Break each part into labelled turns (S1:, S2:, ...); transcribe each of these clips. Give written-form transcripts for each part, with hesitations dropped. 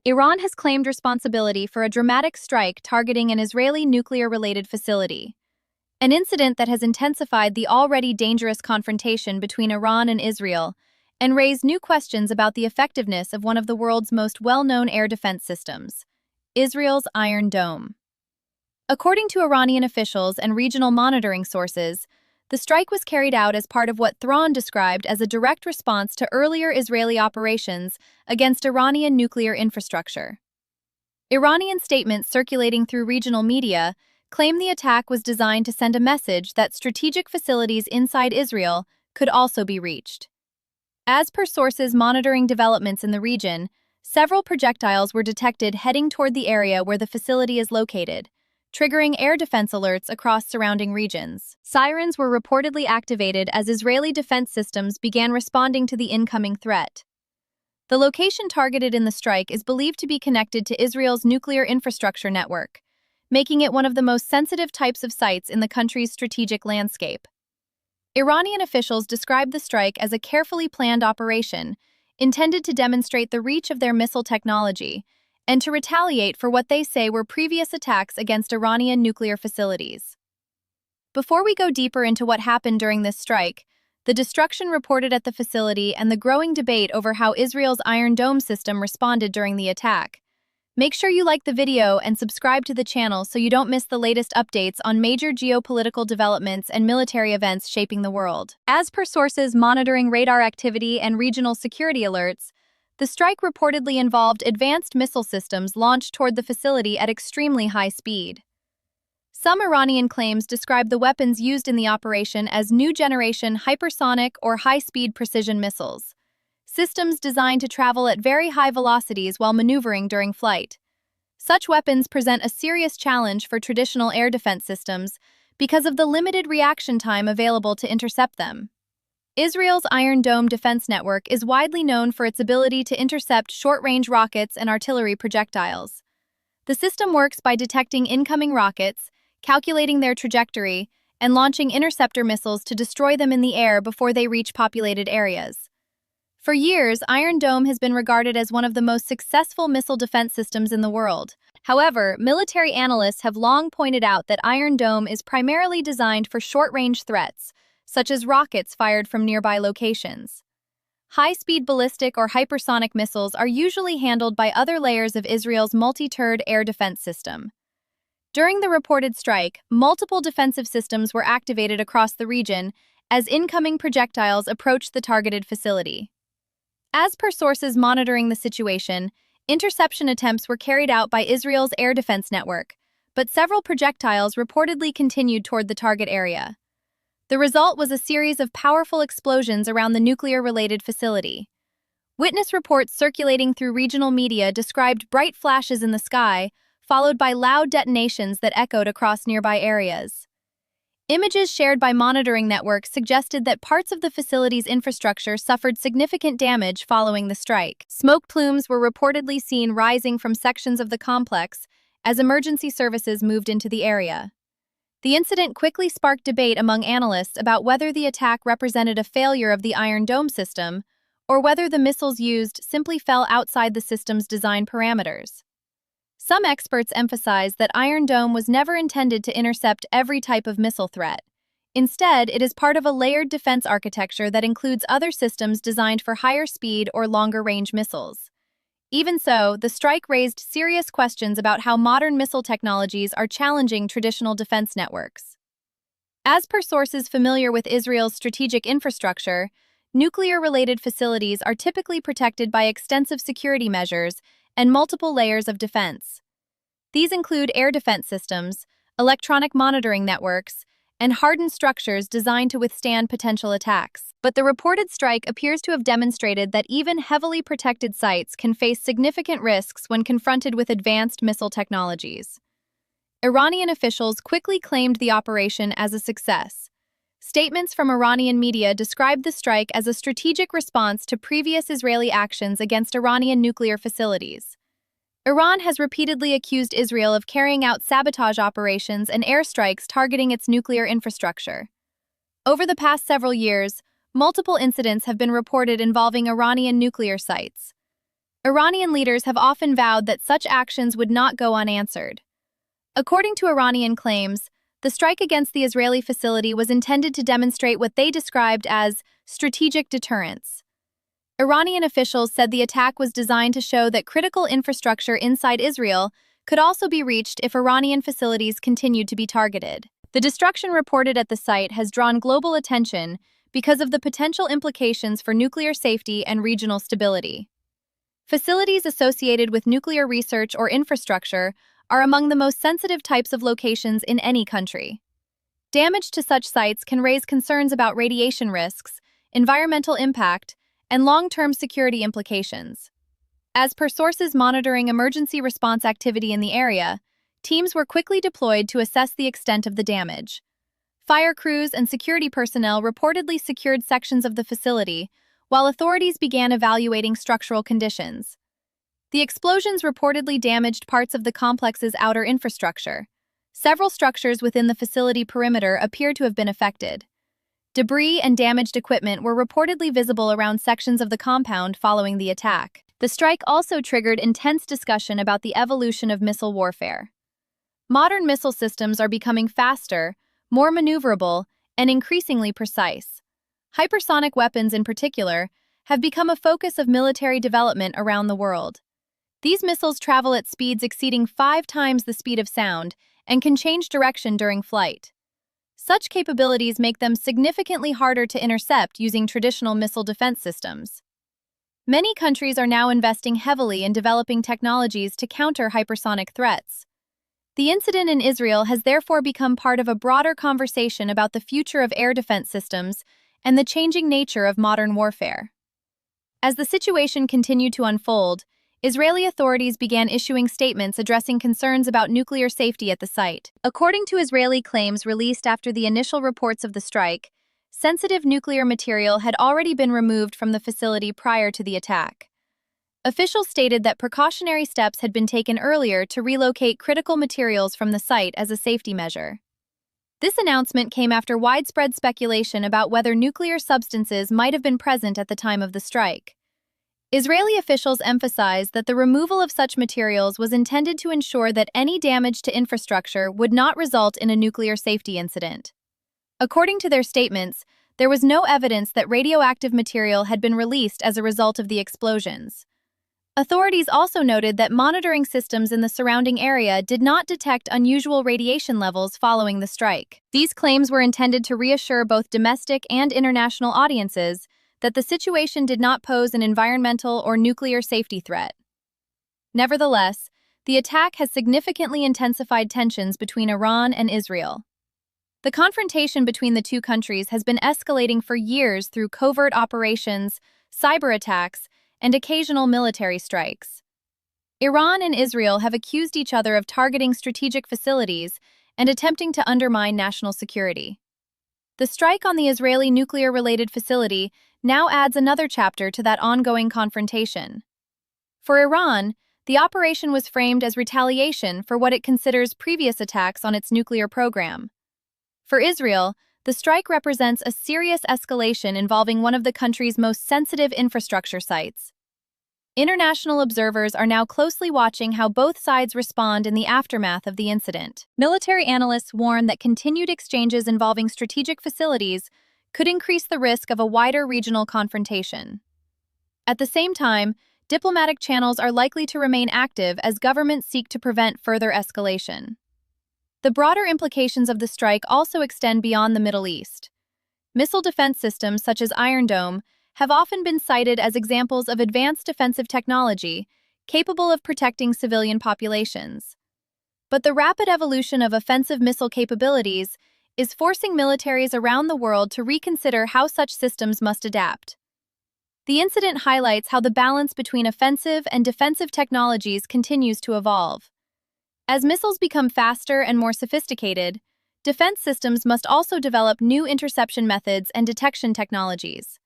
S1: Iran has claimed responsibility for a dramatic strike targeting an Israeli nuclear-related facility, an incident that has intensified the already dangerous confrontation between Iran and Israel and raised new questions about the effectiveness of one of the world's most well-known air defense systems, Israel's Iron Dome. According to Iranian officials and regional monitoring sources, the strike was carried out as part of what Tehran described as a direct response to earlier Israeli operations against Iranian nuclear infrastructure. Iranian statements circulating through regional media claim the attack was designed to send a message that strategic facilities inside Israel could also be reached. As per sources monitoring developments in the region, several projectiles were detected heading toward the area where the facility is located, triggering air defense alerts across surrounding regions. Sirens were reportedly activated as Israeli defense systems began responding to the incoming threat. The location targeted in the strike is believed to be connected to Israel's nuclear infrastructure network, making it one of the most sensitive types of sites in the country's strategic landscape. Iranian officials described the strike as a carefully planned operation, intended to demonstrate the reach of their missile technology and to retaliate for what they say were previous attacks against Iranian nuclear facilities. Before we go deeper into what happened during this strike, the destruction reported at the facility and the growing debate over how Israel's Iron Dome system responded during the attack, make sure you like the video and subscribe to the channel so you don't miss the latest updates on major geopolitical developments and military events shaping the world. As per sources monitoring radar activity and regional security alerts, the strike reportedly involved advanced missile systems launched toward the facility at extremely high speed. Some Iranian claims describe the weapons used in the operation as new-generation hypersonic or high-speed precision missiles, systems designed to travel at very high velocities while maneuvering during flight. Such weapons present a serious challenge for traditional air defense systems because of the limited reaction time available to intercept them. Israel's Iron Dome defense network is widely known for its ability to intercept short-range rockets and artillery projectiles. The system works by detecting incoming rockets, calculating their trajectory, and launching interceptor missiles to destroy them in the air before they reach populated areas. For years, Iron Dome has been regarded as one of the most successful missile defense systems in the world. However, military analysts have long pointed out that Iron Dome is primarily designed for short-range threats, such as rockets fired from nearby locations. High-speed ballistic or hypersonic missiles are usually handled by other layers of Israel's multi-tiered air defense system. During the reported strike, multiple defensive systems were activated across the region as incoming projectiles approached the targeted facility. As per sources monitoring the situation, interception attempts were carried out by Israel's air defense network, but several projectiles reportedly continued toward the target area. The result was a series of powerful explosions around the nuclear-related facility. Witness reports circulating through regional media described bright flashes in the sky, followed by loud detonations that echoed across nearby areas. Images shared by monitoring networks suggested that parts of the facility's infrastructure suffered significant damage following the strike. Smoke plumes were reportedly seen rising from sections of the complex as emergency services moved into the area. The incident quickly sparked debate among analysts about whether the attack represented a failure of the Iron Dome system or whether the missiles used simply fell outside the system's design parameters. Some experts emphasize that Iron Dome was never intended to intercept every type of missile threat. Instead, it is part of a layered defense architecture that includes other systems designed for higher speed or longer-range missiles. Even so, the strike raised serious questions about how modern missile technologies are challenging traditional defense networks. As per sources familiar with Israel's strategic infrastructure, nuclear-related facilities are typically protected by extensive security measures and multiple layers of defense. These include air defense systems, electronic monitoring networks, and hardened structures designed to withstand potential attacks. But the reported strike appears to have demonstrated that even heavily protected sites can face significant risks when confronted with advanced missile technologies. Iranian officials quickly claimed the operation as a success. Statements from Iranian media described the strike as a strategic response to previous Israeli actions against Iranian nuclear facilities. Iran has repeatedly accused Israel of carrying out sabotage operations and airstrikes targeting its nuclear infrastructure. Over the past several years, multiple incidents have been reported involving Iranian nuclear sites. Iranian leaders have often vowed that such actions would not go unanswered. According to Iranian claims, the strike against the Israeli facility was intended to demonstrate what they described as strategic deterrence. Iranian officials said the attack was designed to show that critical infrastructure inside Israel could also be reached if Iranian facilities continued to be targeted. The destruction reported at the site has drawn global attention because of the potential implications for nuclear safety and regional stability. Facilities associated with nuclear research or infrastructure are among the most sensitive types of locations in any country. Damage to such sites can raise concerns about radiation risks, environmental impact, and long-term security implications. As per sources monitoring emergency response activity in the area, teams were quickly deployed to assess the extent of the damage. Fire crews and security personnel reportedly secured sections of the facility, while authorities began evaluating structural conditions. The explosions reportedly damaged parts of the complex's outer infrastructure. Several structures within the facility perimeter appeared to have been affected. Debris and damaged equipment were reportedly visible around sections of the compound following the attack. The strike also triggered intense discussion about the evolution of missile warfare. Modern missile systems are becoming faster, more maneuverable, and increasingly precise. Hypersonic weapons, in particular, have become a focus of military development around the world. These missiles travel at speeds exceeding 5 times the speed of sound and can change direction during flight. Such capabilities make them significantly harder to intercept using traditional missile defense systems. Many countries are now investing heavily in developing technologies to counter hypersonic threats. The incident in Israel has therefore become part of a broader conversation about the future of air defense systems and the changing nature of modern warfare. As the situation continued to unfold, Israeli authorities began issuing statements addressing concerns about nuclear safety at the site. According to Israeli claims released after the initial reports of the strike, sensitive nuclear material had already been removed from the facility prior to the attack. Officials stated that precautionary steps had been taken earlier to relocate critical materials from the site as a safety measure. This announcement came after widespread speculation about whether nuclear substances might have been present at the time of the strike. Israeli officials emphasized that the removal of such materials was intended to ensure that any damage to infrastructure would not result in a nuclear safety incident. According to their statements, there was no evidence that radioactive material had been released as a result of the explosions. Authorities also noted that monitoring systems in the surrounding area did not detect unusual radiation levels following the strike. These claims were intended to reassure both domestic and international audiences that the situation did not pose an environmental or nuclear safety threat. Nevertheless, the attack has significantly intensified tensions between Iran and Israel. The confrontation between the two countries has been escalating for years through covert operations, cyber attacks, and occasional military strikes. Iran and Israel have accused each other of targeting strategic facilities and attempting to undermine national security. The strike on the Israeli nuclear-related facility now adds another chapter to that ongoing confrontation. For Iran, the operation was framed as retaliation for what it considers previous attacks on its nuclear program. For Israel, the strike represents a serious escalation involving one of the country's most sensitive infrastructure sites. International observers are now closely watching how both sides respond in the aftermath of the incident. Military analysts warn that continued exchanges involving strategic facilities could increase the risk of a wider regional confrontation. At the same time, diplomatic channels are likely to remain active as governments seek to prevent further escalation. The broader implications of the strike also extend beyond the Middle East. Missile defense systems such as Iron Dome have often been cited as examples of advanced defensive technology capable of protecting civilian populations. But the rapid evolution of offensive missile capabilities is forcing militaries around the world to reconsider how such systems must adapt. The incident highlights how the balance between offensive and defensive technologies continues to evolve. As missiles become faster and more sophisticated, defense systems must also develop new interception methods and detection technologies.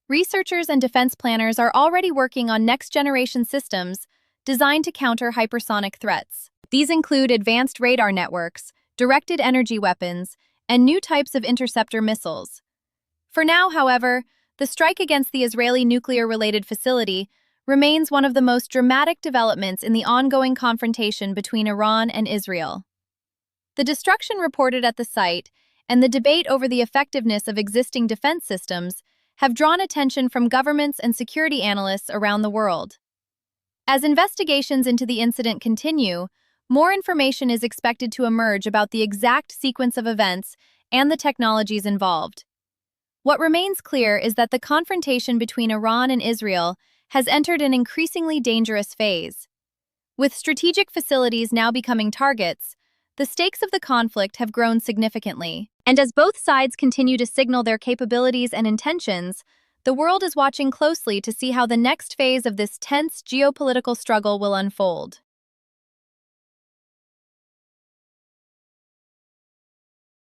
S1: Researchers and defense planners are already working on next-generation systems designed to counter hypersonic threats. These include advanced radar networks, directed energy weapons, and new types of interceptor missiles. For now, however, the strike against the Israeli nuclear-related facility remains one of the most dramatic developments in the ongoing confrontation between Iran and Israel. The destruction reported at the site and the debate over the effectiveness of existing defense systems have drawn attention from governments and security analysts around the world. As investigations into the incident continue, more information is expected to emerge about the exact sequence of events and the technologies involved. What remains clear is that the confrontation between Iran and Israel has entered an increasingly dangerous phase. With strategic facilities now becoming targets, the stakes of the conflict have grown significantly. And as both sides continue to signal their capabilities and intentions, the world is watching closely to see how the next phase of this tense geopolitical struggle will unfold.